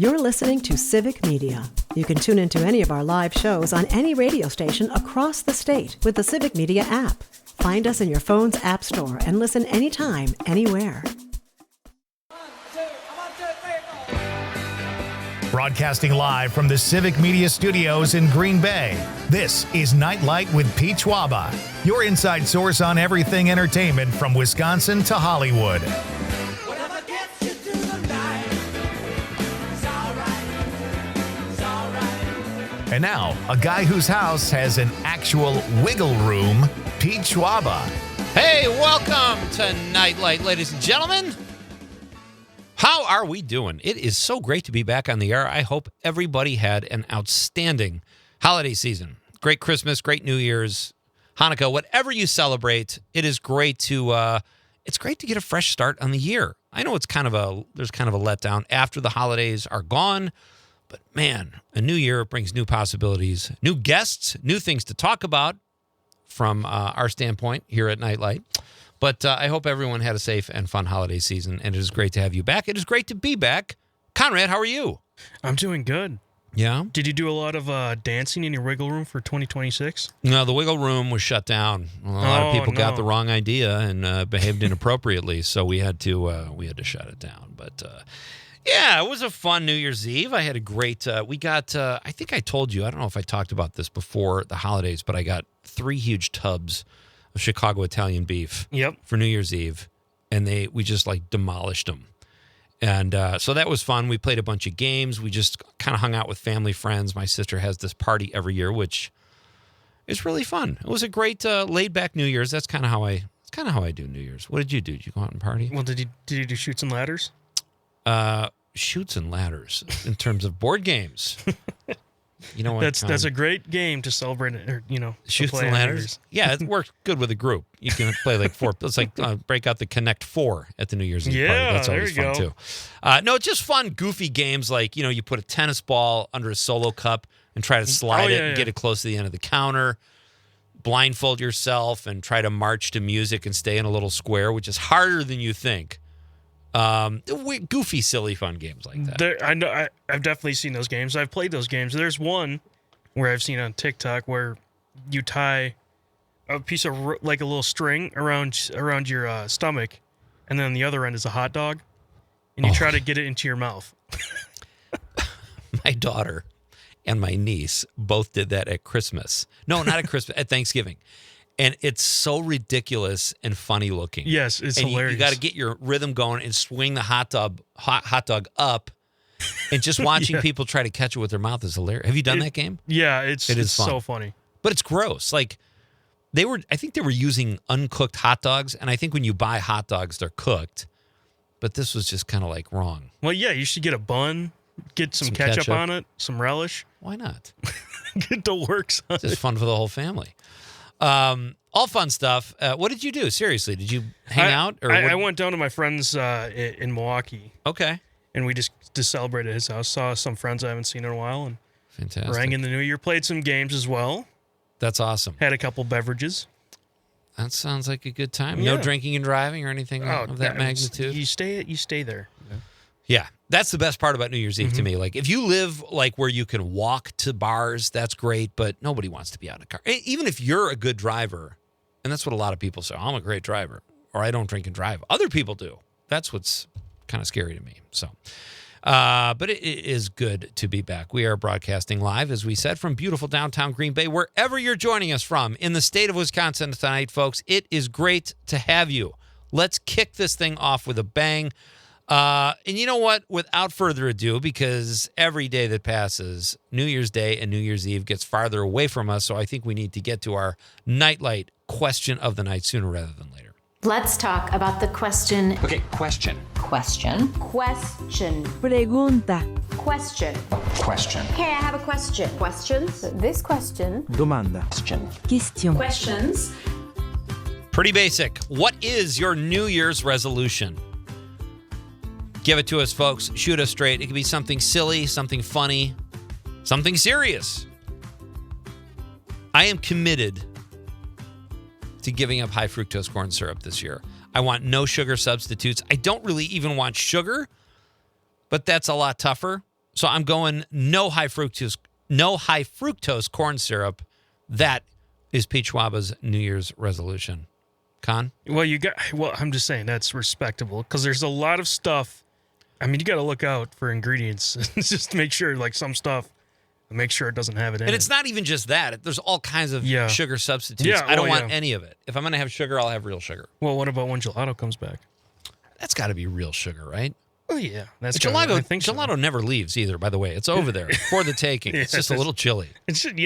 You're listening to Civic Media. You can tune into any of our live shows on any radio station across the state with the Civic Media app. Find us in your phone's app store and listen anytime, anywhere. Broadcasting live from the Civic Media Studios in Green Bay, this is Nite Lite with Pete Schwaba, your inside source on everything entertainment from Wisconsin to Hollywood. And now, a guy whose house has an actual wiggle room, Pete Schwaba. Hey, welcome to Nite Lite, ladies and gentlemen. How are we doing? It is so great to be back on the air. I hope everybody had an outstanding holiday season. Great Christmas, great New Year's, Hanukkah, whatever you celebrate. It is great to get a fresh start on the year. I know there's kind of a letdown after the holidays are gone. But man, a new year brings new possibilities, new guests, new things to talk about from our standpoint here at Nite Lite. But I hope everyone had a safe and fun holiday season, and it is great to have you back. It is great to be back. Conrad, how are you? I'm doing good. Yeah? Did you do a lot of dancing in your wiggle room for 2026? No, the wiggle room was shut down. A lot of people got the wrong idea and behaved inappropriately, so we had to shut it down. But yeah, it was a fun New Year's Eve. I had a great, we got, I think I told you, I don't know if I talked about this before the holidays, but I got 3 huge tubs of Chicago Italian beef for New Year's Eve, and we just like demolished them. And so that was fun. We played a bunch of games. We just kind of hung out with family, friends. My sister has this party every year, which is really fun. It was a great laid-back New Year's. That's kind of how I do New Year's. What did you do? Did you go out and party? Well, did you do Chutes and Ladders? Shoots and ladders in terms of board games. You know what? That's a great game to celebrate, or Shoots and ladders. Yeah, it works good with a group. You can play like 4. It's like break out the Connect 4 at the New Year's Eve party. That's always fun too. No, it's just fun, goofy games like you put a tennis ball under a Solo cup and try to slide it and get it close to the end of the counter. Blindfold yourself and try to march to music and stay in a little square, which is harder than you think. Goofy, silly, fun games like that. I know. I've definitely seen those games. I've played those games. There's one where I've seen on TikTok where you tie a piece of like a little string around your stomach, and then on the other end is a hot dog, and you try to get it into your mouth. My daughter and my niece both did that at Christmas. No, not at Christmas. At Thanksgiving. And it's so ridiculous and funny looking. Yes, it's hilarious. You got to get your rhythm going and swing the hot dog up. And just watching people try to catch it with their mouth is hilarious. Have you done that game? Yeah, it's fun. So funny. But it's gross. Like I think they were using uncooked hot dogs, and I think when you buy hot dogs, they're cooked. But this was just kind of like wrong. Well, yeah, you should get a bun, get some ketchup on it, some relish. Why not? Get the works on it. It's just fun for the whole family. All fun stuff. What did you do? Seriously, did you hang out? Or I went down to my friend's in Milwaukee. Okay. And we just celebrated his house. Saw some friends I haven't seen in a while, and fantastic. Rang in the new year. Played some games as well. That's awesome. Had a couple beverages. That sounds like a good time. Yeah. No drinking and driving or anything of that magnitude. You stay there. Yeah, that's the best part about New Year's Eve to me. Like, if you live like where you can walk to bars, that's great, but nobody wants to be out in a car. Even if you're a good driver, and that's what a lot of people say, I'm a great driver, or I don't drink and drive. Other people do. That's what's kind of scary to me. So, but it is good to be back. We are broadcasting live, as we said, from beautiful downtown Green Bay, wherever you're joining us from in the state of Wisconsin tonight, folks. It is great to have you. Let's kick this thing off with a bang. And you know what? Without further ado, because every day that passes, New Year's Day and New Year's Eve gets farther away from us, so I think we need to get to our Nite Lite question of the night sooner rather than later. Let's talk about the question. Okay, question. Question. Pregunta. Question. Question. Okay, I have a question. Questions? This question. Domanda. Question. Question. Questions. Pretty basic. What is your New Year's resolution? Give it to us, folks. Shoot us straight. It could be something silly, something funny, something serious. I am committed to giving up high fructose corn syrup this year. I want no sugar substitutes. I don't really even want sugar, but that's a lot tougher. So I'm going no high fructose corn syrup. That is Pete Schwaba's New Year's resolution. Con? Well, I'm just saying that's respectable because there's a lot of stuff. I mean, you got to look out for ingredients. Just make sure, like some stuff, make sure it doesn't have it in it. And it's not even just that. There's all kinds of sugar substitutes. Yeah, I don't want any of it. If I'm going to have sugar, I'll have real sugar. Well, what about when gelato comes back? That's got to be real sugar, right? Oh, yeah. That's Gelato, I think so. gelato never leaves either, by the way. It's over there for the taking. It's just a little chilly. It's just,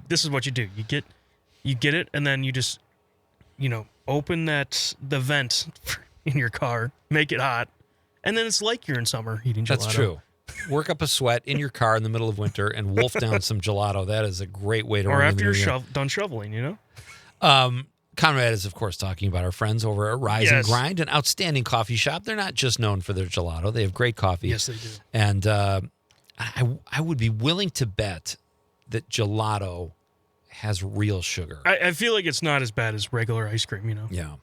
this is what you do. You get it, and then you just, open the vent in your car, make it hot, and then it's like you're in summer eating gelato. That's true. Work up a sweat in your car in the middle of winter and wolf down some gelato. That is a great way to Or ruin after the new you're year. done shoveling, Conrad is, of course, talking about our friends over at Rise and Yes. Grind, an outstanding coffee shop. They're not just known for their gelato. They have great coffee. Yes, they do. And I would be willing to bet that gelato has real sugar. I feel like it's not as bad as regular ice cream, Yeah.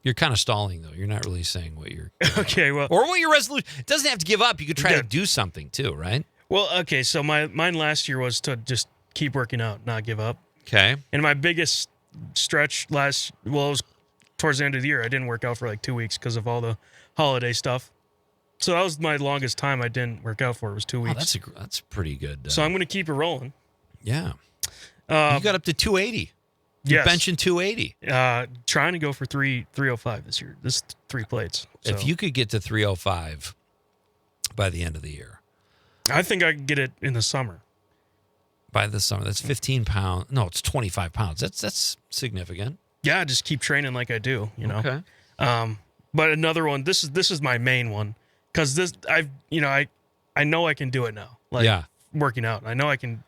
You're kind of stalling, though. You're not really saying what you're... Okay, well... Or what your resolution... It doesn't have to give up. You could try Yeah. to do something, too, right? Well, okay, so mine last year was to just keep working out, not give up. Okay. And my biggest stretch it was towards the end of the year. I didn't work out for like 2 weeks because of all the holiday stuff. So that was my longest time I didn't work out for. It was 2 Oh, weeks. that's pretty good. So I'm going to keep it rolling. Yeah. You got up to 280. You're Yes. benching 280. Trying to go for 305 this year. This 3 plates. So If you could get to 305 by the end of the year, I think I can get it in the summer. by the summer, that's 15 pounds. No, it's 25 pounds. That's significant. Yeah, just keep training like I do, Okay. But another one, this is my main one because this I know I can do it now. Like Yeah. working out, I know I can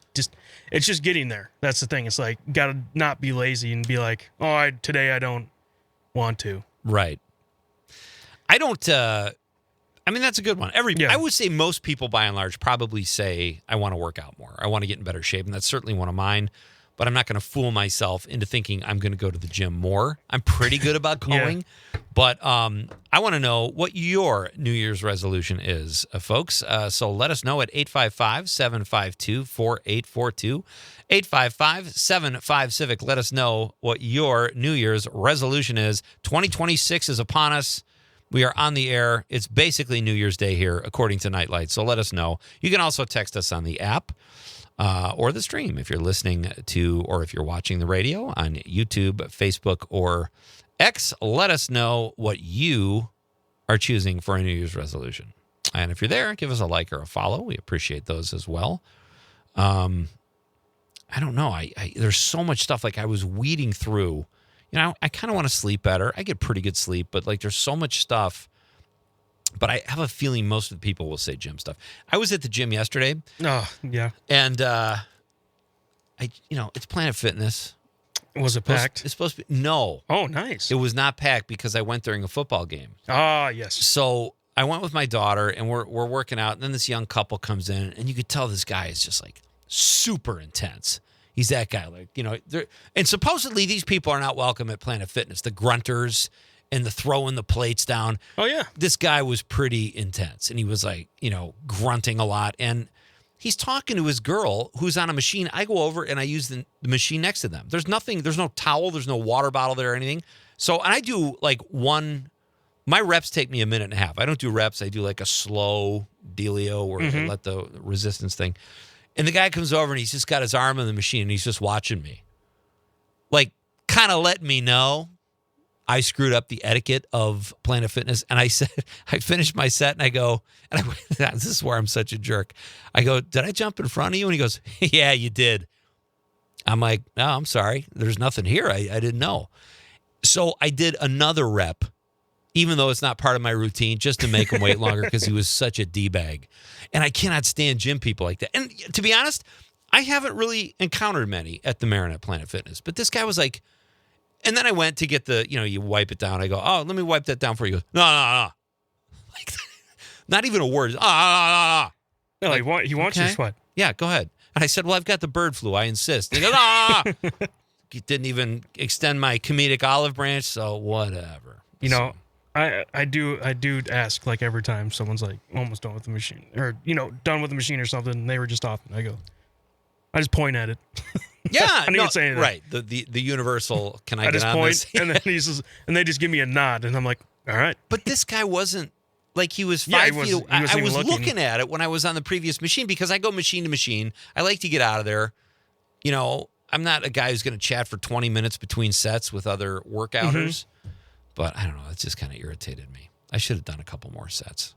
it's just getting there. That's the thing. It's like gotta not be lazy and be like, today I don't want to. Right. I don't. I mean, that's a good one. I would say most people, by and large, probably say, I want to work out more. I want to get in better shape. And that's certainly one of mine. But I'm not going to fool myself into thinking I'm going to go to the gym more. I'm pretty good about going. But I want to know what your New Year's resolution is, folks. So let us know at 855-752-4842. 855-75-CIVIC. Let us know what your New Year's resolution is. 2026 is upon us. We are on the air. It's basically New Year's Day here, according to Nite Lite. So let us know. You can also text us on the app or the stream if you're listening to or if you're watching the radio on YouTube, Facebook, or X. Let us know what you are choosing for a New Year's resolution. And if you're there, give us a like or a follow. We appreciate those as well. I don't know. There's so much stuff. Like I was weeding through. I kind of want to sleep better. I get pretty good sleep, but like there's so much stuff. But I have a feeling most of the people will say gym stuff. I was at the gym yesterday. Oh, yeah. And it's Planet Fitness. Was it packed? It's supposed to be no. Oh, nice. It was not packed because I went during a football game. Ah, yes. So I went with my daughter and we're working out, and then this young couple comes in, and you could tell this guy is just like super intense. He's that guy, and supposedly these people are not welcome at Planet Fitness. The grunters and the throwing the plates down. Oh, yeah. This guy was pretty intense, and he was like, grunting a lot. And he's talking to his girl who's on a machine. I go over and I use the machine next to them. There's no towel, there's no water bottle there or anything. So, and I do my reps take me a minute and a half. I don't do reps. I do like a slow dealio where I let the resistance thing. And the guy comes over and he's just got his arm on the machine and he's just watching me. Like, kind of letting me know I screwed up the etiquette of Planet Fitness. And I said, I finished my set and I go, this is where I'm such a jerk. I go, did I jump in front of you? And he goes, yeah, you did. I'm like, no, I'm sorry. There's nothing here. I didn't know. So I did another rep, even though it's not part of my routine, just to make him wait longer because he was such a D-bag. And I cannot stand gym people like that. And to be honest, I haven't really encountered many at the Marinette Planet Fitness. But this guy was like, and then I went to get you wipe it down. I go, oh, let me wipe that down for you. He goes, no. Like, not even a word. No, he wants your sweat. Yeah, go ahead. And I said, well, I've got the bird flu. I insist. And he goes, He didn't even extend my comedic olive branch, so whatever. I do ask like every time someone's like almost done with the machine or done with the machine or something, and they were just off, and I just point at it. Yeah, I didn't even say anything. right. The universal. Can I get just on point, this? and then and they just give me a nod, and I'm like, all right. But this guy wasn't like he was Yeah, 5 he feet. wasn't I even was looking. looking at it when I was on the previous machine because I go machine to machine. I like to get out of there. I'm not a guy who's going to chat for 20 minutes between sets with other workouters. But I don't know. It just kind of irritated me. I should have done a couple more sets.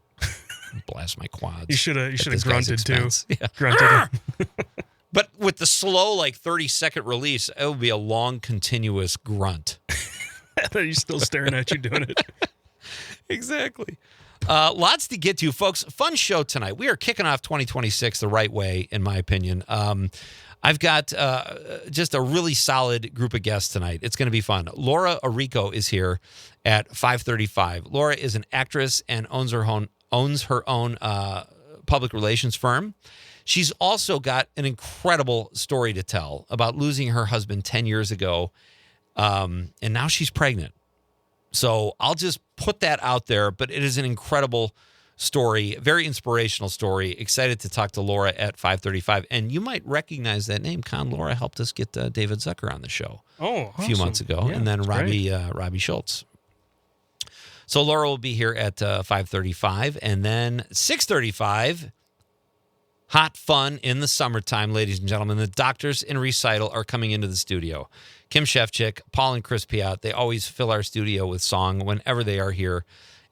Blast my quads. You should have at this guy's grunted too. expense. Yeah. Grunted. But with the slow, 30-second release, it would be a long, continuous grunt. He's still staring at you doing it. Exactly. Lots to get to, folks. Fun show tonight. We are kicking off 2026 the right way, in my opinion. I've got just a really solid group of guests tonight. It's going to be fun. Laura Orrico is here at 5:35. Laura is an actress and owns her own public relations firm. She's also got an incredible story to tell about losing her husband 10 years ago, and now she's pregnant. So I'll just put that out there, but it is an incredible story, very inspirational story. Excited to talk to Laura at 5:35. And you might recognize that name. Laura helped us get David Zucker on the show a few months ago, Yeah, and then that's Robbie Schultz. So Laura will be here at 5:35, and then 6:35. Hot fun in the summertime, ladies and gentlemen. The Doctors in Recital are coming into the studio. Kim Shefchick, Paul and Chris Piat, they always fill our studio with song whenever they are here.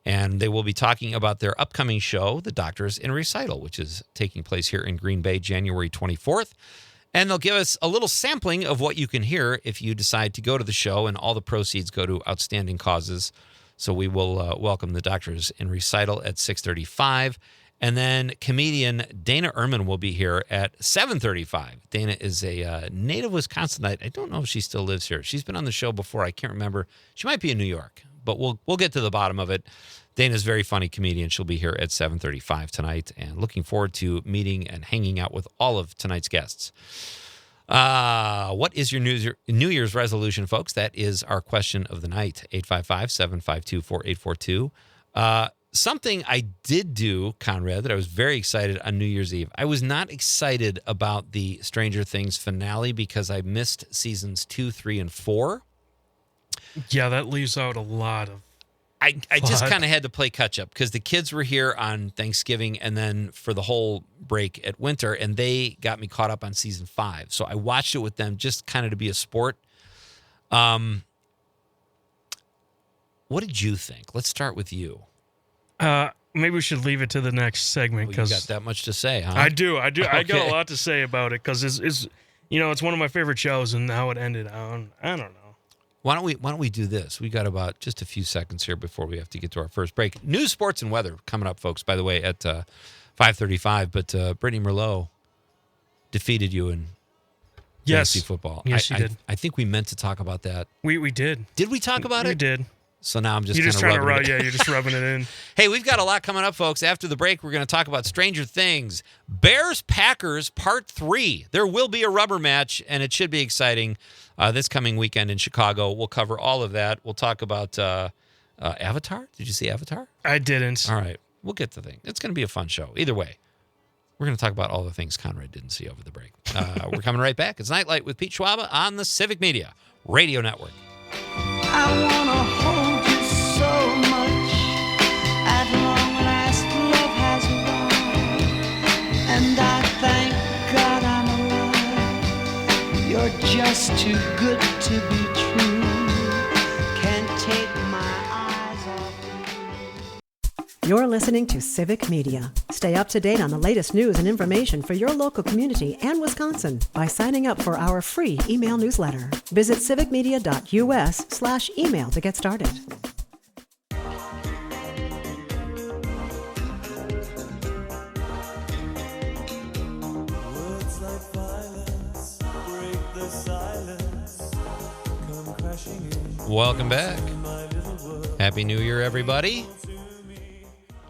And they will be talking about their upcoming show, The Doctors in Recital, which is taking place here in Green Bay, January 24th. And they'll give us a little sampling of what you can hear if you decide to go to the show, and all the proceeds go to outstanding causes. So we will welcome The Doctors in Recital at 6:35. And then comedian Dana Ehrman will be here at 7:35. Dana is a native Wisconsinite. I don't know if she still lives here. She's been on the show before. I can't remember. She might be in New York, but we'll get to the bottom of it. Dana's a very funny comedian. She'll be here at 7:35 tonight, and looking forward to meeting and hanging out with all of tonight's guests. What is your New Year's resolution, folks? That is our question of the night. 855-752-4842. Something I did do, Conrad, that I was very excited on New Year's Eve. I was not excited about the Stranger Things finale because I missed seasons 2, 3, and 4. Yeah, that leaves out a lot of. I just kind of had to play catch up because the kids were here on Thanksgiving and then for the whole break at winter, and they got me caught up on season 5. So I watched it with them just kind of to be a sport. What did you think? Let's start with you. Maybe we should leave it to the next segment Well, because you got that much to say, huh? I do. I got Okay. a lot to say about it because it's one of my favorite shows, and how it ended. I don't know. Why don't we do this? We got about just a few seconds here before we have to get to our first break. News, sports, and weather coming up, folks. By the way, at 5:35. But Brittany Merlot defeated you in fantasy football. Yes, she did. I think we meant to talk about that. We did. Did we talk about We it? did. So now I'm just You're kind just of trying to rubbing it. rub. Yeah, you're just rubbing it in. Hey, we've got a lot coming up, folks. After the break, we're going to talk about Stranger Things. Bears-Packers Part 3. There will be a rubber match, and it should be exciting this coming weekend in Chicago. We'll cover all of that. We'll talk about Avatar. Did you see Avatar? I didn't. All right. We'll get to the thing. It's going to be a fun show. Either way, we're going to talk about all the things Conrad didn't see over the break. We're coming right back. It's Nite Lite with Pete Schwaba on the Civic Media Radio Network. I wanna hold you so much. At long last, love has arrived, and I thank God I'm alive. You're just too good to be true. Can't take my eyes off you. You're listening to Civic Media. Stay up to date on the latest news and information for your local community and Wisconsin by signing up for our free email newsletter. Visit civicmedia.us/email to get started. Welcome back. Happy New Year, everybody.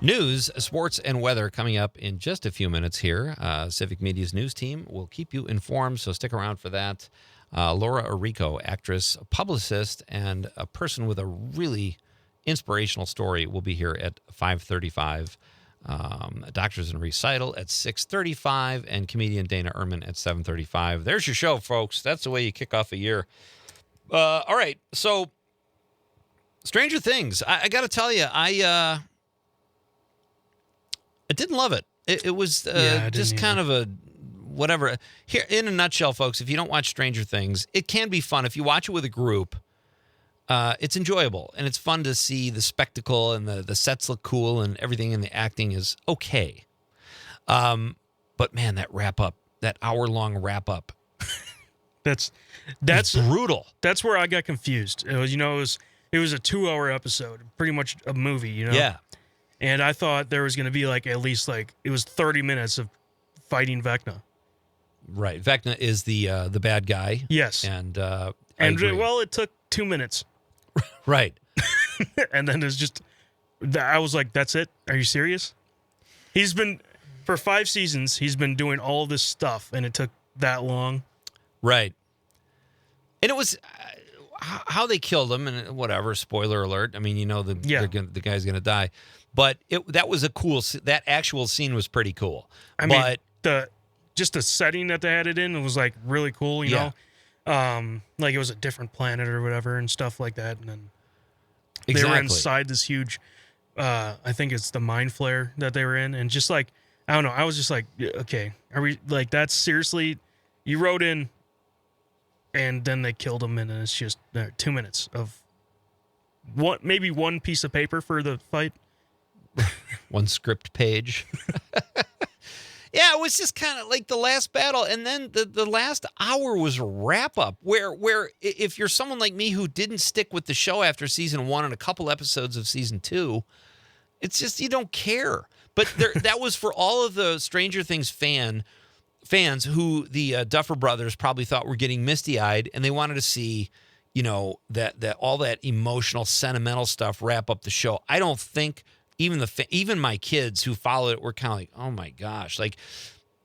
News, sports, and weather coming up in just a few minutes here. Civic Media's news team will keep you informed, so stick around for that. Laura Orrico, actress, publicist, and a person with a really inspirational story will be here at 5:35. Doctors in Recital at 6:35, and comedian Dana Ehrman at 7:35. There's your show, folks. That's the way you kick off a year. All right, so Stranger Things. I got to tell you, I didn't love it. It was just kind of a whatever. Here, in a nutshell, folks, if you don't watch Stranger Things, it can be fun. If you watch it with a group, it's enjoyable, and it's fun to see the spectacle, and the sets look cool, and everything in the acting is okay. But, man, that hour-long wrap-up, That's brutal. That's where I got confused. It was, it was a 2-hour episode, pretty much a movie, Yeah. And I thought there was going to be at least it was 30 minutes of fighting Vecna. Right. Vecna is the bad guy. Yes. And it took 2 minutes. Right. And then it's just, I was like, that's it? Are you serious? He's been, for 5 seasons, he's been doing all this stuff, and it took that long. Right. And it was how they killed him, and whatever, spoiler alert. I mean, the guy's going to die. But that was that actual scene was pretty cool. I mean, the setting that they had it in, it was really cool, you know? It was a different planet or whatever and stuff like that. And then they were inside this huge, I think it's the mind flare that they were in. And just I don't know, I was just like, okay, are we, that's seriously, you wrote in, and then they killed him, and it's just 2 minutes of maybe one piece of paper for the fight. One script page. Yeah, it was just kind of like the last battle, and then the last hour was a wrap-up, where if you're someone like me who didn't stick with the show after season 1 and a couple episodes of season 2, it's just you don't care. But that was for all of the Stranger Things fans who the Duffer Brothers probably thought were getting misty-eyed, and they wanted to see, that all that emotional, sentimental stuff wrap up the show. I don't think even my kids who followed it were kind of like, oh my gosh,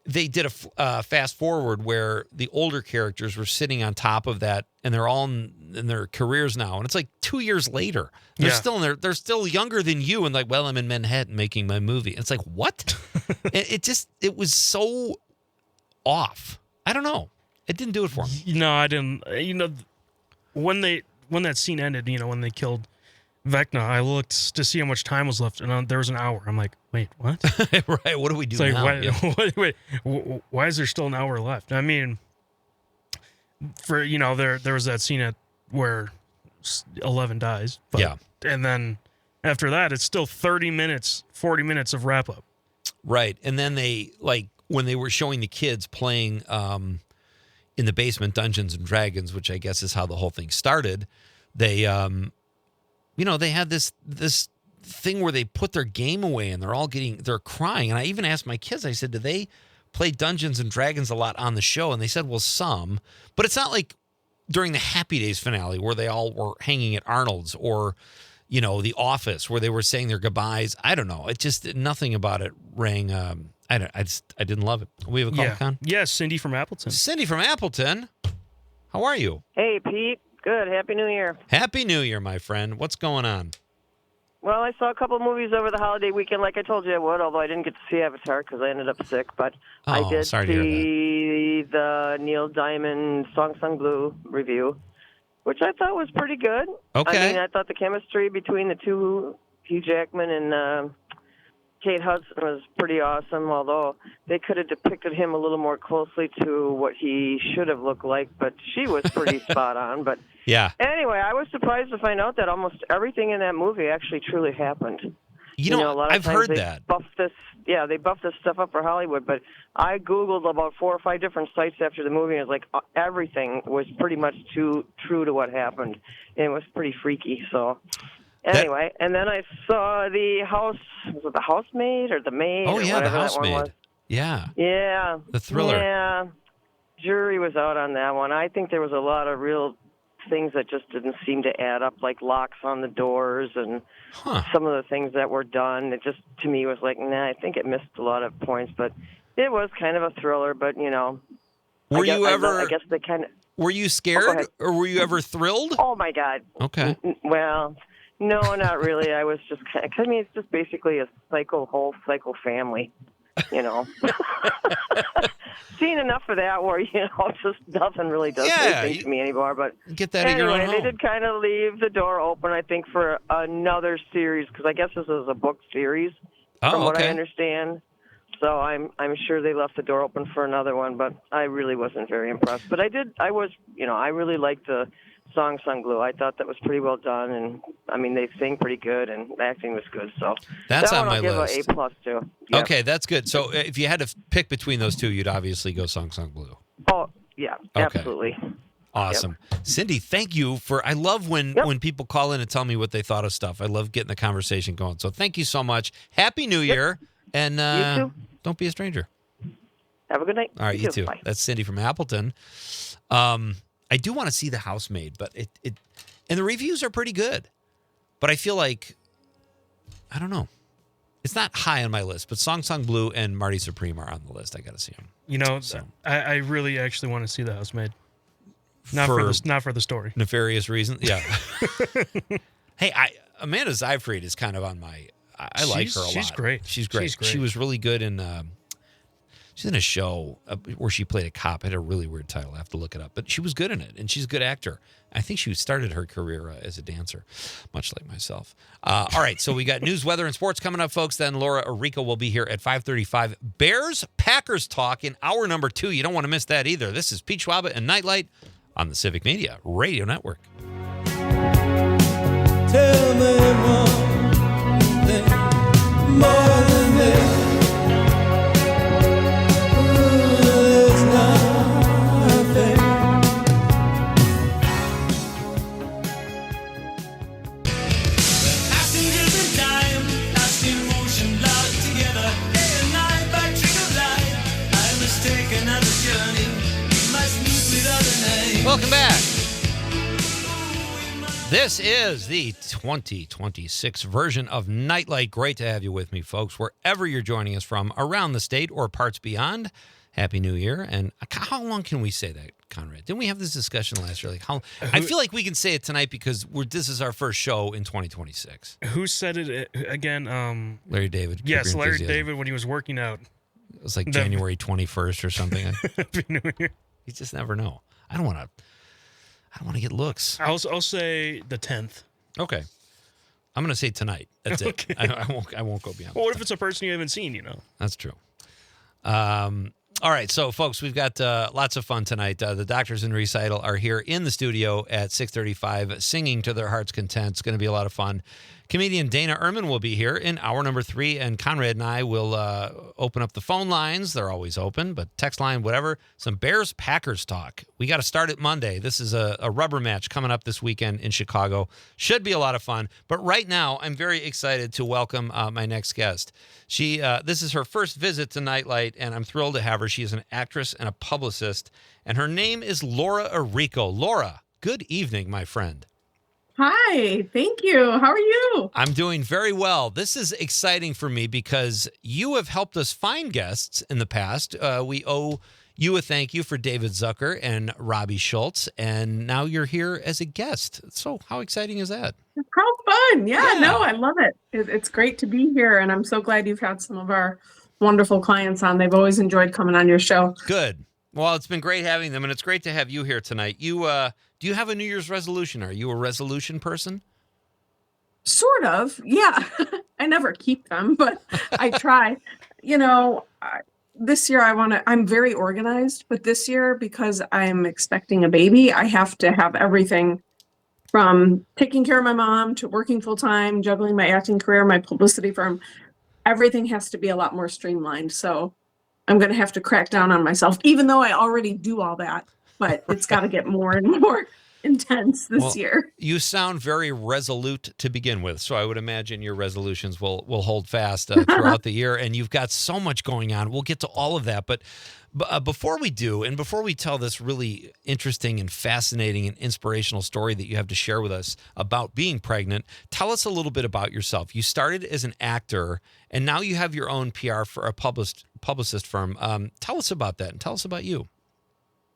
they did a fast forward where the older characters were sitting on top of that, and they're all in their careers now, and it's 2 years later. They're still in they're still younger than you, and well, I'm in Manhattan making my movie. And it's what? it was so off. I don't know. It didn't do it for me. No, I didn't. When that scene ended, when they killed Vecna, I looked to see how much time was left, and there was an hour. I'm like, wait, what? Right. What do we do now? Wait, why is there still an hour left? I mean, for there was that scene where 11 dies. But, yeah. And then after that, it's still 30 minutes, 40 minutes of wrap up. Right. And then they when they were showing the kids playing in the basement Dungeons and Dragons, which I guess is how the whole thing started, they they had this thing where they put their game away, and they're crying. And I even asked my kids, I said, do they play Dungeons and Dragons a lot on the show? And they said, well, some, but it's not like during the Happy Days finale where they all were hanging at Arnold's, or The Office, where they were saying their goodbyes. I don't know. It just, nothing about it rang. I didn't love it. We have a call, Con? Yes, Cindy from Appleton. Cindy from Appleton. How are you? Hey, Pete. Good. Happy New Year. Happy New Year, my friend. What's going on? Well, I saw a couple movies over the holiday weekend, like I told you I would, although I didn't get to see Avatar because I ended up sick. But I did see the Neil Diamond Song Sung Blue review, which I thought was pretty good. Okay. I mean, I thought the chemistry between the two, Hugh Jackman and Kate Hudson, was pretty awesome, although they could have depicted him a little more closely to what he should have looked like, but she was pretty spot on. But yeah. Anyway, I was surprised to find out that almost everything in that movie actually truly happened. You know, a lot of I've times heard they that. They buffed this stuff up for Hollywood, but I Googled about 4 or 5 different sites after the movie, and it was like everything was pretty much true to what happened. And it was pretty freaky, so... Anyway, and then I saw the Housemaid or the Maid? Oh, or yeah, the whatever that one Housemaid. was. Yeah. Yeah. The thriller. Yeah. Jury was out on that one. I think there was a lot of real things that just didn't seem to add up, like locks on the doors and some of the things that were done. It just, to me, was like, nah, I think it missed a lot of points. But it was kind of a thriller, but, Were you ever... I guess they kind of... Were you scared, or were you ever thrilled? Oh, my God. Okay. Well... No, not really. I was just kind of, I mean, it's just basically a whole psycho family, you know. Seen enough of that where, just nothing really does anything to me anymore. But get that in your own home. They did kind of leave the door open, I think, for another series, because I guess this is a book series, from what I understand. So I'm sure they left the door open for another one, but I really wasn't very impressed. But I really liked the song Sung Blue. I thought that was pretty well done, and I mean they sing pretty good, and the acting was good. So that's that on one my I'll list. give an A+ too. Yeah. Okay, that's good. So if you had to pick between those two, you'd obviously go Sung Blue. Oh yeah, absolutely. Awesome. Yep. Cindy, thank you I love when people call in and tell me what they thought of stuff. I love getting the conversation going. So thank you so much. Happy New Year. And you too. Don't be a stranger. Have a good night. All right, you too. Bye. That's Cindy from Appleton. I do want to see The Housemaid, but it and the reviews are pretty good. But I feel like, I don't know. It's not high on my list, but Song Blue and Marty Supreme are on the list. I got to see them. I really actually want to see The Housemaid. Not for the story. Nefarious reasons. Yeah. Hey, Amanda Seyfried is kind of on my. I like her a lot. She's great. She's great. She was really good in. She's in a show where she played a cop. It had a really weird title. I have to look it up, but she was good in it, and she's a good actor. I think she started her career as a dancer, much like myself. All right, so we got news, weather, and sports coming up, folks. Then Laura Orrico will be here at 5:35. Bears-Packers talk in hour number 2. You don't want to miss that either. This is Pete Schwaba and Nite Lite on the Civic Media Radio Network. Tell me one thing, more than this. Welcome back. This is the 2026 version of Nite Lite. Great to have you with me, folks, wherever you're joining us from, around the state or parts beyond. Happy New Year. And how long can we say that, Conrad? Didn't we have this discussion last year? I feel like we can say it tonight because this is our first show in 2026. Who said it again? Larry David. Yes, Larry David when he was working out. It was like January 21st or something. Happy New Year. You just never know. I don't want to get looks. I'll say the 10th. Okay. I'm going to say tonight. That's it. Okay. I won't go beyond. Well, what if it's a person you haven't seen, That's true. All right, so folks, we've got lots of fun tonight. The Doctors in Recital are here in the studio at 6:35, singing to their heart's content. It's going to be a lot of fun. Comedian Dana Ehrman will be here in hour number 3, and Conrad and I will open up the phone lines. They're always open, but text line, whatever. Some Bears-Packers talk. We got to start it Monday. This is a rubber match coming up this weekend in Chicago. Should be a lot of fun. But right now, I'm very excited to welcome my next guest. This is her first visit to Nite Lite, and I'm thrilled to have her. She is an actress and a publicist, and her name is Laura Orrico. Laura, good evening, my friend. Hi, thank you. How are you? I'm doing very well. This is exciting for me because you have helped us find guests in the past. We owe you a thank you for David Zucker and Robbie Schultz, and now you're here as a guest. So how exciting is that? How fun. Yeah, no, I love it. It's great to be here, and I'm so glad you've had some of our wonderful clients on. They've always enjoyed coming on your show. Good. Well, it's been great having them, and it's great to have you here tonight. Do you have a New Year's resolution? Are you a resolution person? Sort of, yeah. I never keep them, but I try. This year I'm very organized, but this year, because I'm expecting a baby, I have to have everything from taking care of my mom to working full time, juggling my acting career, my publicity firm. Everything has to be a lot more streamlined. So I'm going to have to crack down on myself, even though I already do all that. But it's got to get more and more intense this year. You sound very resolute to begin with, so I would imagine your resolutions will hold fast throughout the year, and you've got so much going on. We'll get to all of that, but before we do, and before we tell this really interesting and fascinating and inspirational story that you have to share with us about being pregnant, tell us a little bit about yourself. You started as an actor, and now you have your own PR for a publicist firm. Tell us about that, and tell us about you.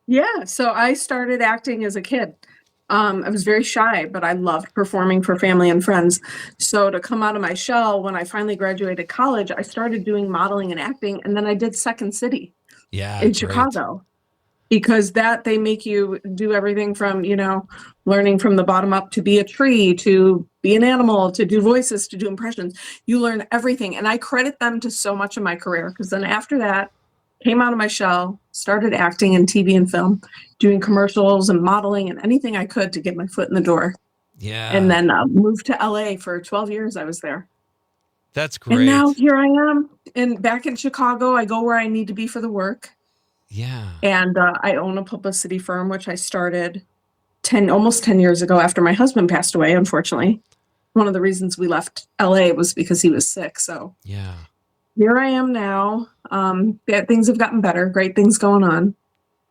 Yeah, so I started acting as a kid. I was very shy, but I loved performing for family and friends. So to come out of my shell, when I finally graduated college, I started doing modeling and acting, and then I did Second City Yeah, in great. Chicago. Because that they make you do everything from, learning from the bottom up to be a tree, to be an animal, to do voices, to do impressions. You learn everything. And I credit them to so much of my career, because then after that, came out of my shell, started acting in TV and film, doing commercials and modeling and anything I could to get my foot in the door. Yeah. And then moved to LA for 12 years. I was there. That's great. And now here I am. And back in Chicago, I go where I need to be for the work. Yeah. And I own a publicity firm, which I started almost 10 years ago after my husband passed away, unfortunately. One of the reasons we left LA was because he was sick. So Yeah. here I am now. Things have gotten better, great things going on,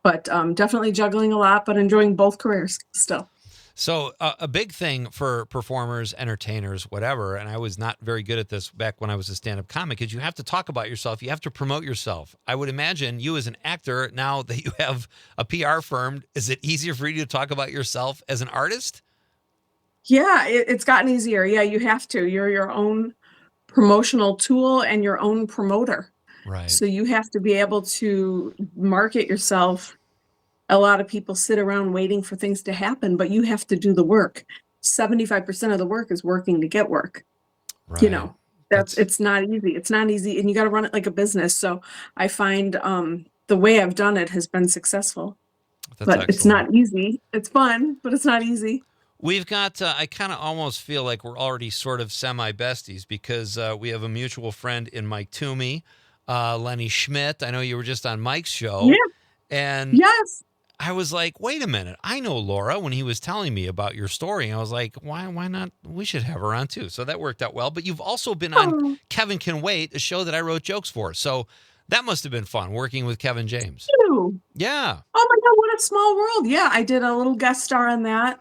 but definitely juggling a lot, but enjoying both careers still. So a big thing for performers, entertainers, whatever, and I was not very good at this back when I was a stand-up comic, is you have to talk about yourself. You have to promote yourself. I would imagine you as an actor, now that you have a PR firm, is it easier for you to talk about yourself as an artist? Yeah, it's gotten easier. Yeah, you have to. You're your own promotional tool and your own promoter. Right. So you have to be able to market yourself. A lot of people sit around waiting for things to happen, but you have to do the work. 75% of the work is working to get work. Right. It's not easy. It's not easy, and you got to run it like a business. So I find the way I've done it has been successful. But it's not easy. It's fun, but it's not easy. We've got, I kind of almost feel like we're already sort of semi-besties, because we have a mutual friend in Mike Toomey, Lenny Schmidt. I know you were just on Mike's show. Yeah. And yes. I was like, wait a minute. I know Laura when he was telling me about your story. And I was like, why not? We should have her on too. So that worked out well. But you've also been on Kevin Can Wait, a show that I wrote jokes for. So that must have been fun working with Kevin James. Ew. Yeah. Oh my God, what a small world. Yeah, I did a little guest star on that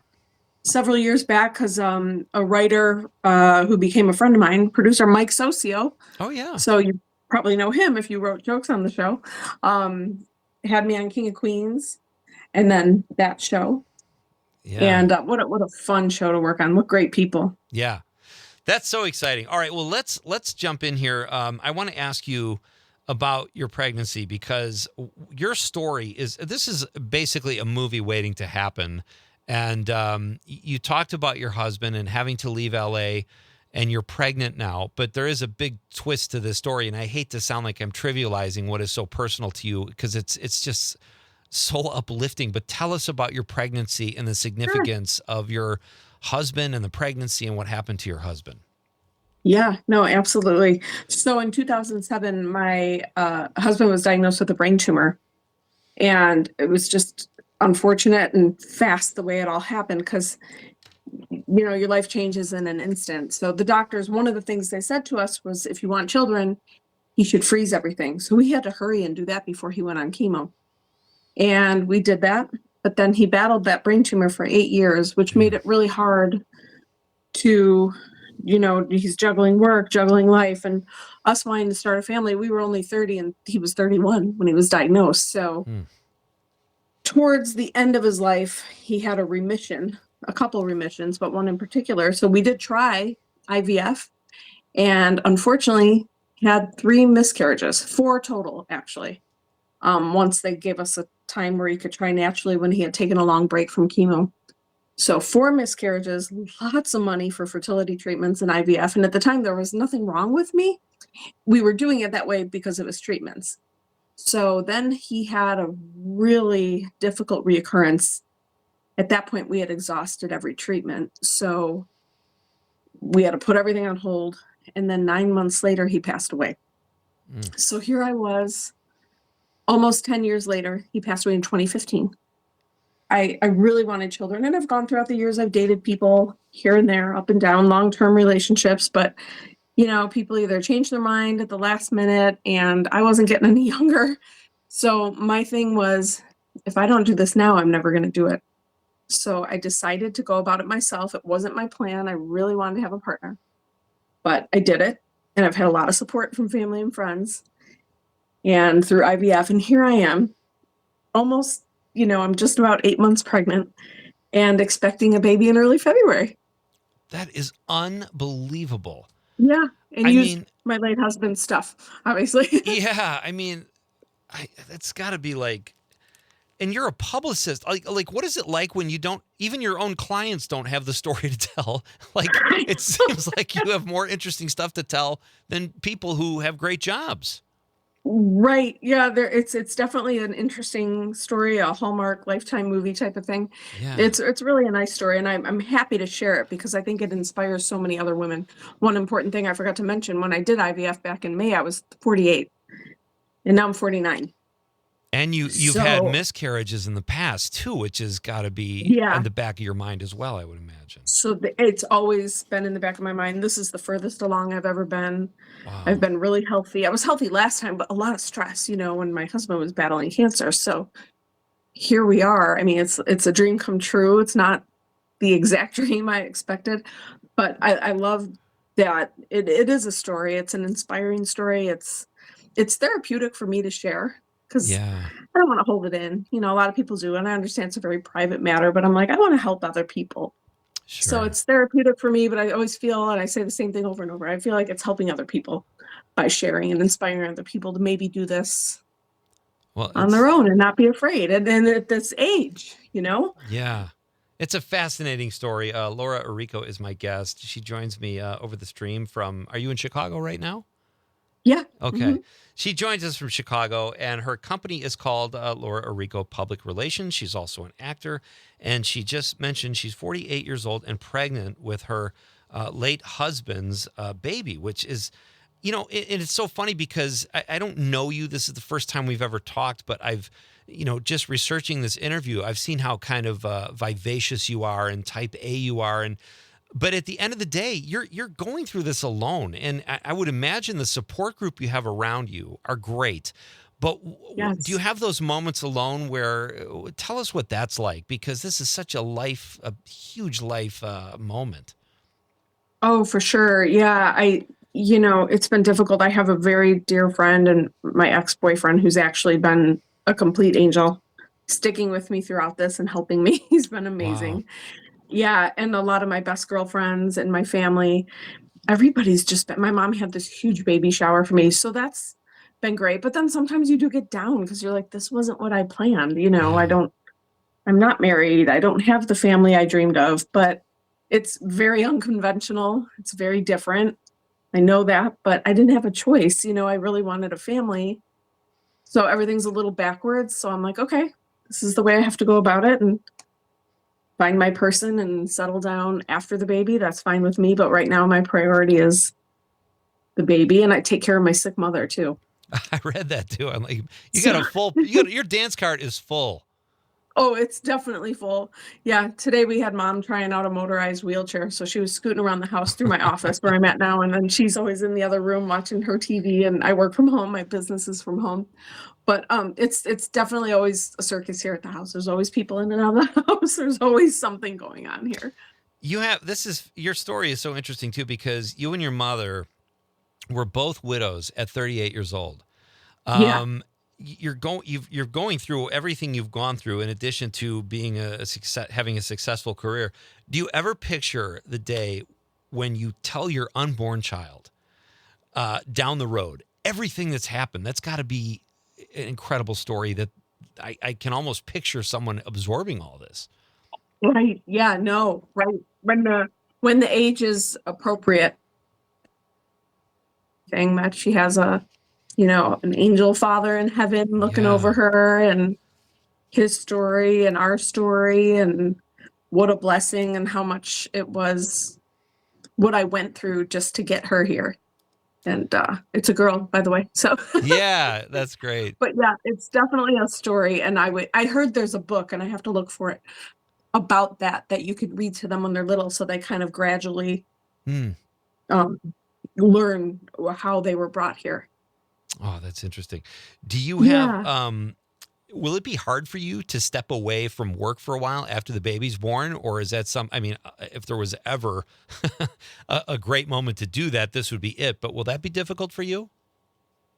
several years back because a writer who became a friend of mine, producer Mike Socio. Oh, yeah. So you probably know him if you wrote jokes on the show. Had me on King of Queens. And then that show. Yeah. And what a fun show to work on. What great people. Yeah. That's so exciting. All right. Well, let's jump in here. I want to ask you about your pregnancy, because your story is basically a movie waiting to happen. And you talked about your husband and having to leave LA, and you're pregnant now, but there is a big twist to this story. And I hate to sound like I'm trivializing what is so personal to you, because it's just so uplifting. But tell us about your pregnancy and the significance of your husband and the pregnancy and what happened to your husband. Yeah, no, absolutely. So in 2007, my husband was diagnosed with a brain tumor, and it was just unfortunate and fast the way it all happened, because your life changes in an instant. So the doctors, one of the things they said to us was, if you want children, you should freeze everything. So we had to hurry and do that before he went on chemo. And we did that, but then he battled that brain tumor for 8 years, which made it really hard to, he's juggling work, juggling life, and us wanting to start a family. We were only 30 and he was 31 when he was diagnosed. So towards the end of his life, he had a couple remissions, but one in particular. So we did try IVF, and unfortunately had 3 miscarriages, 4 total, actually. Once they gave us a time where he could try naturally when he had taken a long break from chemo. So 4 miscarriages, lots of money for fertility treatments and IVF. And at the time, there was nothing wrong with me. We were doing it that way because of his treatments. So then he had a really difficult reoccurrence. At that point, we had exhausted every treatment. So we had to put everything on hold. And then 9 months later, he passed away. So here I was. Almost 10 years later, he passed away in 2015. I really wanted children, and I've gone throughout the years. I've dated people here and there, up and down, long-term relationships, but people either change their mind at the last minute, and I wasn't getting any younger. So my thing was, if I don't do this now, I'm never going to do it. So I decided to go about it myself. It wasn't my plan. I really wanted to have a partner, but I did it, and I've had a lot of support from family and friends. And through IVF, and here I am, almost, I'm just about 8 months pregnant, and expecting a baby in early February. That is unbelievable. Yeah. And I use mean- my late husband's stuff, obviously. Yeah, I mean, that's got to be like, and you're a publicist. Like, what is it like when you don't, even your own clients don't have the story to tell? Like, it seems like you have more interesting stuff to tell than people who have great jobs. Right. Yeah, it's definitely an interesting story, a Hallmark Lifetime movie type of thing. Yeah. It's really a nice story, and I'm happy to share it because I think it inspires so many other women. One important thing I forgot to mention, when I did IVF back in May, I was 48, and now I'm 49. And you've had So- miscarriages in the past too, which has got to be Yeah. in the back of your mind as well, I would imagine. So it's always been in the back of my mind. This is the furthest along I've ever been. Wow. I've been really healthy. I was healthy last time, but a lot of stress, when my husband was battling cancer. So here we are. I mean, it's a dream come true. It's not the exact dream I expected, but I love that it is a story. It's an inspiring story. It's therapeutic for me to share because Yeah. I don't want to hold it in. A lot of people do, and I understand it's a very private matter, but I'm like, I want to help other people. Sure. So it's therapeutic for me, but I always feel, and I say the same thing over and over, I feel like it's helping other people by sharing and inspiring other people to maybe do this well, on their own and not be afraid. And then at this age, Yeah. It's a fascinating story. Laura Orrico is my guest. She joins me over the stream from, are you in Chicago right now? Yeah. Okay. Mhm. She joins us from Chicago, and her company is called Laura Orrico Public Relations. She's also an actor, and she just mentioned she's 48 years old and pregnant with her late husband's baby, which is, and it's so funny because I don't know you. This is the first time we've ever talked, but I've, just researching this interview, I've seen how kind of vivacious you are and type A you are, but at the end of the day, you're going through this alone, and I would imagine the support group you have around you are great. But Yes. do you have those moments alone where? Tell us what that's like, because this is such a huge life moment. Oh, for sure. Yeah. It's been difficult. I have a very dear friend and my ex-boyfriend who's actually been a complete angel, sticking with me throughout this and helping me. He's been amazing. Wow. Yeah. And a lot of my best girlfriends and my family, everybody's just been, my mom had this huge baby shower for me. So that's been great. But then sometimes you do get down because you're like, this wasn't what I planned. I'm not married. I don't have the family I dreamed of, but it's very unconventional. It's very different. I know that, but I didn't have a choice. I really wanted a family. So everything's a little backwards. So I'm like, okay, this is the way I have to go about it and find my person and settle down after the baby. That's fine with me. But right now my priority is the baby, and I take care of my sick mother too. I read that too. I'm like, your dance card is full. Oh, it's definitely full. Yeah. Today we had mom trying out a motorized wheelchair. So she was scooting around the house through my office where I'm at now. And then she's always in the other room watching her TV, and I work from home. My business is from home. But it's definitely always a circus here at the house. There's always people in and out of the house. There's always something going on here. Your story is so interesting too, because you and your mother were both widows at 38 years old. Yeah. You're going through everything you've gone through, in addition to being having a successful career. Do you ever picture the day when you tell your unborn child down the road everything that's happened? That's got to be an incredible story that I can almost picture someone absorbing all this. Right. Yeah. No. Right. When the age is appropriate, saying that she has an angel father in heaven looking Yeah. over her, and his story and our story, and what a blessing, and how much it was what I went through just to get her here. And it's a girl, by the way. So Yeah, that's great. but yeah, it's definitely a story. And I heard there's a book, and I have to look for it, about that you could read to them when they're little, so they kind of gradually learn how they were brought here. Oh, that's interesting. Do you have, will it be hard for you to step away from work for a while after the baby's born? Or is that if there was ever a great moment to do that, this would be it. But will that be difficult for you?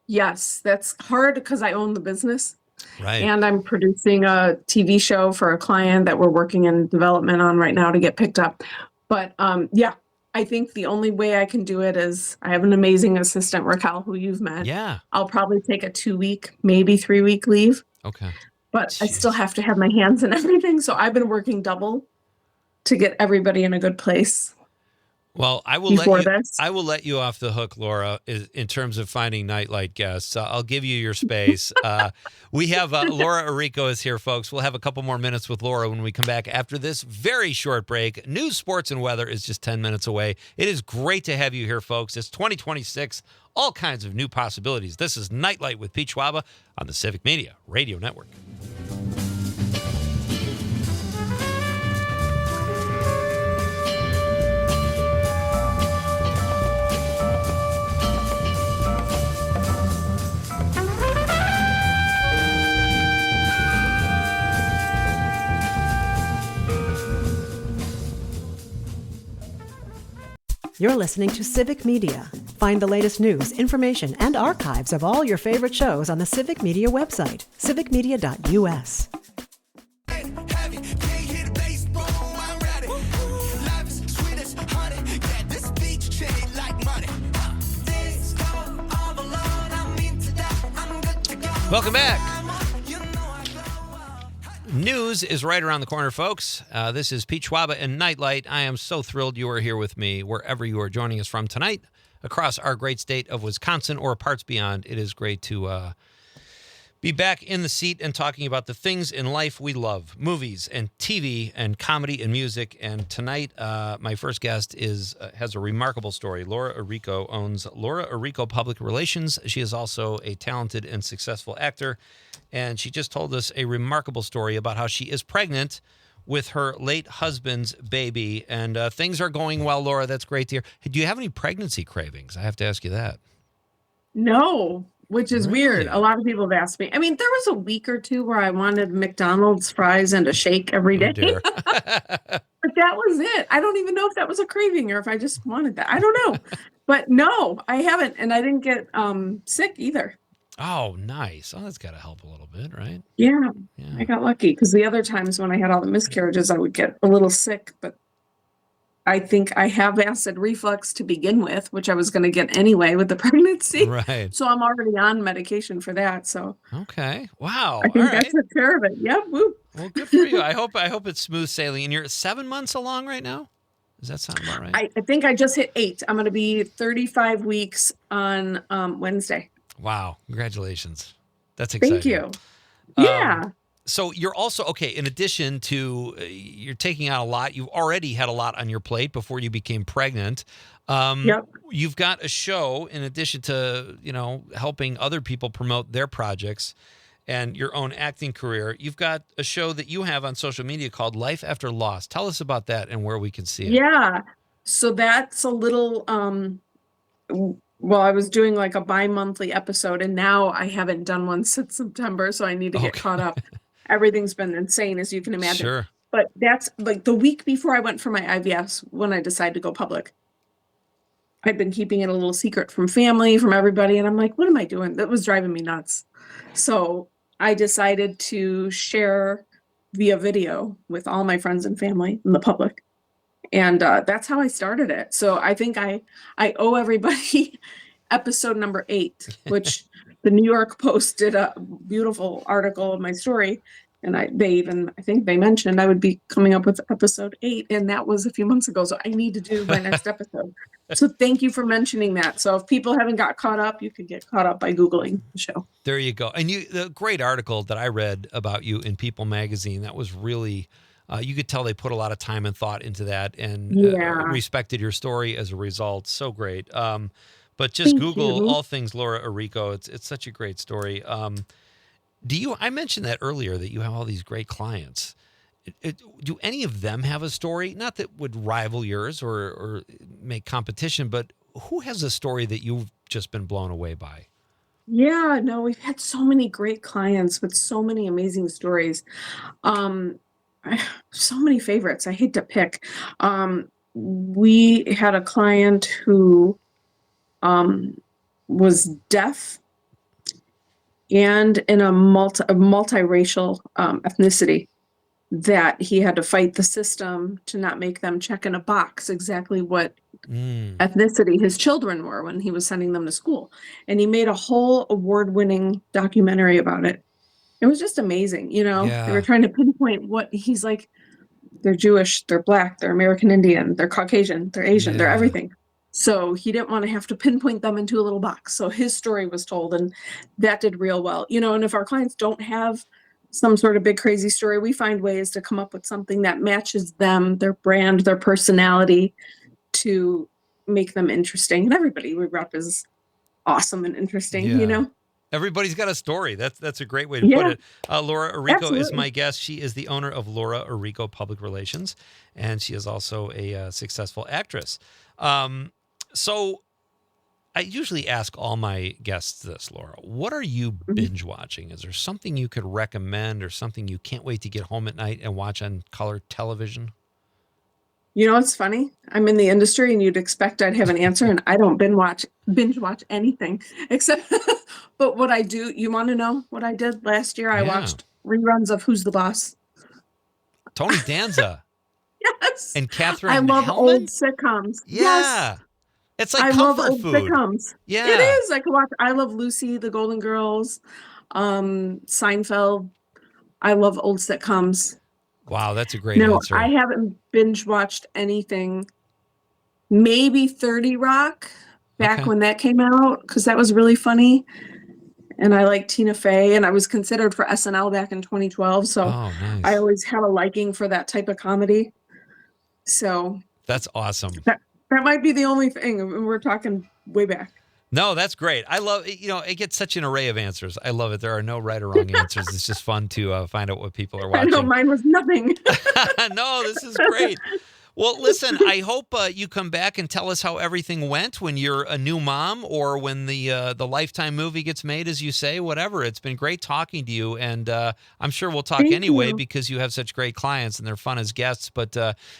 Yes, that's hard because I own the business. Right. And I'm producing a TV show for a client that we're working in development on right now to get picked up. But yeah, I think the only way I can do it is I have an amazing assistant, Raquel, who you've met. Yeah. I'll probably take a 2-week, maybe 3-week leave. Okay. But I still have to have my hands in everything. So I've been working double to get everybody in a good place. Well, I will let you off the hook, Laura, in terms of finding Nite Lite guests. I'll give you your space. We have Laura Orrico is here, folks. We'll have a couple more minutes with Laura when we come back after this very short break. News, sports, and weather is just 10 minutes away. It is great to have you here, folks. It's 2026, all kinds of new possibilities. This is Nite Lite with Pete Schwaba on the Civic Media Radio Network. You're listening to Civic Media. Find the latest news, information, and archives of all your favorite shows on the Civic Media website, civicmedia.us. Welcome back. News is right around the corner, folks. This is Pete Schwaba and Nite Lite. I am so thrilled you are here with me wherever you are joining us from tonight across our great state of Wisconsin or parts beyond. It is great to be back in the seat and talking about the things in life we love, movies and TV and comedy and music. And tonight, my first guest has a remarkable story. Laura Orrico owns Laura Orrico Public Relations. She is also a talented and successful actor. And she just told us a remarkable story about how she is pregnant with her late husband's baby. And things are going well, Laura. That's great to hear. Do you have any pregnancy cravings? I have to ask you that. No, which is weird. A lot of people have asked me. I mean, there was a week or two where I wanted McDonald's fries and a shake every day. Dear. But that was it. I don't even know if that was a craving or if I just wanted that. I don't know. But no, I haven't. And I didn't get sick either. Oh, nice. Oh, that's got to help a little bit, right? Yeah. I got lucky because the other times when I had all the miscarriages, I would get a little sick. But I think I have acid reflux to begin with, which I was going to get anyway with the pregnancy. Right. So I'm already on medication for that. So okay. Wow. I think all right. that took care of it. Yep. Woo. Well, good for you. I hope it's smooth sailing. And you're 7 months along right now? Does that sound about right? I think I just hit 8. I'm going to be 35 weeks on Wednesday. Wow. Congratulations. That's exciting. Thank you. Yeah. So you're also, okay, in addition to you're taking out a lot, you've already had a lot on your plate before you became pregnant. Yep. You've got a show in addition to, helping other people promote their projects and your own acting career. You've got a show that you have on social media called Life After Loss. Tell us about that and where we can see it. Yeah. So that's a little, well, I was doing like a bi-monthly episode and now I haven't done one since September. So I need to get caught up. Everything's been insane, as you can imagine. Sure. But that's like the week before I went for my IVFs when I decided to go public. I'd been keeping it a little secret from family, from everybody. And I'm like, what am I doing? That was driving me nuts. So I decided to share via video with all my friends and family in the public. And that's how I started it. So I think I owe everybody episode number 8, which the New York Post did a beautiful article of my story. And I think they mentioned I would be coming up with episode 8. And that was a few months ago. So I need to do my next episode. So thank you for mentioning that. So if people haven't got caught up, you could get caught up by Googling the show. There you go. And the great article that I read about you in People magazine, that was really, you could tell they put a lot of time and thought into that and respected your story as a result. So great. But just Thank Google you. all things Laura Orrico. It's such a great story. I mentioned that earlier that you have all these great clients. Do any of them have a story? Not that would rival yours or make competition, but who has a story that you've just been blown away by? Yeah, no, we've had so many great clients with so many amazing stories. So many favorites. I hate to pick. We had a client who was deaf and in a multiracial ethnicity, that he had to fight the system to not make them check in a box exactly what ethnicity his children were when he was sending them to school. And he made a whole award-winning documentary about it. It was just amazing. You know, they were trying to pinpoint what he's like. They're Jewish, they're Black, they're American Indian, they're Caucasian, they're Asian, they're everything. So he didn't want to have to pinpoint them into a little box. So his story was told, and that did real well. You know, and if our clients don't have some sort of big crazy story, we find ways to come up with something that matches them, their brand, their personality, to make them interesting. And everybody we rep is awesome and interesting, you know? Everybody's got a story. That's a great way to put it. Laura Orrico is my guest. She is the owner of Laura Orrico Public Relations, and she is also a successful actress. So I usually ask all my guests this, Laura. What are you binge watching? Is there something you could recommend or something you can't wait to get home at night and watch on color television? You know, it's funny. I'm in the industry and you'd expect I'd have an answer, and I don't binge watch anything except, but what I do, you want to know what I did last year? I watched reruns of Who's the Boss? Tony Danza. Yes. And Catherine I love Hellman? old sitcoms. Yeah. Yes. It's like I love comfort old food. sitcoms. Yeah. It is. I could watch I Love Lucy, The Golden Girls, Seinfeld. I love old sitcoms. Wow, that's a great answer. I haven't binge watched anything. Maybe 30 Rock back when that came out, because that was really funny. And I like Tina Fey, and I was considered for SNL back in 2012. So nice. I always had a liking for that type of comedy. So that's awesome. That might be the only thing. We're talking way back. No, that's great. I love, it gets such an array of answers. I love it. There are no right or wrong answers. It's just fun to find out what people are watching. I know mine was nothing. No, this is great. Well, listen, I hope you come back and tell us how everything went when you're a new mom, or when the Lifetime movie gets made, as you say, whatever. It's been great talking to you, and I'm sure we'll talk anyway because you have such great clients and they're fun as guests. But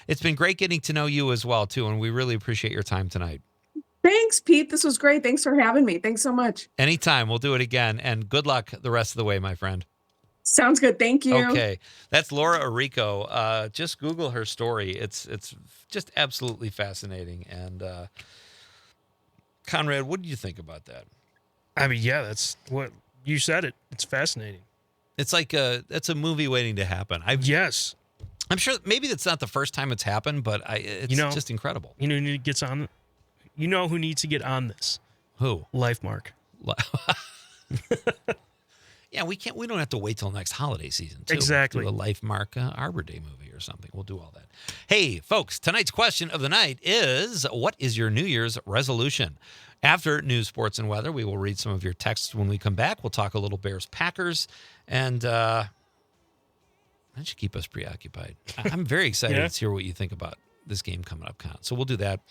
it's been great getting to know you as well, too, and we really appreciate your time tonight. Thanks, Pete. This was great. Thanks for having me. Thanks so much. Anytime. We'll do it again, and good luck the rest of the way, my friend. Sounds good. Thank you. Okay. That's Laura Orrico. Just Google her story. It's just absolutely fascinating. And Conrad, what do you think about that? I mean, yeah, that's what you said. It's fascinating. It's like that's a movie waiting to happen. Yes. I'm sure maybe that's not the first time it's happened, but it's just incredible. You know who gets on? You know who needs to get on this? Who? LifeMark. Yeah, we don't have to wait till next holiday season, too. Exactly. We'll do a LifeMark Arbor Day movie or something. We'll do all that. Hey, folks, tonight's question of the night is, what is your New Year's resolution? After news, sports, and weather, we will read some of your texts when we come back. We'll talk a little Bears-Packers, and that should keep us preoccupied. I'm very excited to hear what you think about this game coming up, Con. So we'll do that.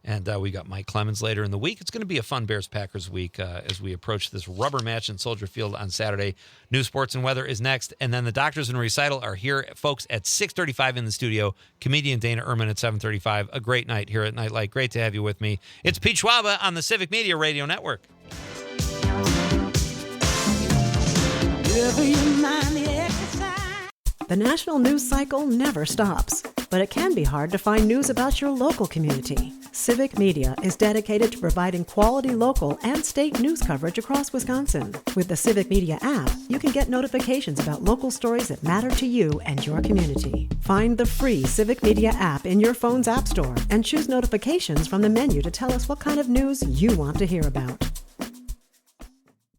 And we got Mike Clemens later in the week. It's going to be a fun Bears-Packers week as we approach this rubber match in Soldier Field on Saturday. News, sports, and weather is next. And then the Doctors in Recital are here, folks, at 6:35 in the studio. Comedian Dana Ehrman at 7:35. A great night here at Nite Lite. Great to have you with me. It's Pete Schwaba on the Civic Media Radio Network. The national news cycle never stops, but it can be hard to find news about your local community. Civic Media is dedicated to providing quality local and state news coverage across Wisconsin. With the Civic Media app, you can get notifications about local stories that matter to you and your community. Find the free Civic Media app in your phone's app store and choose notifications from the menu to tell us what kind of news you want to hear about.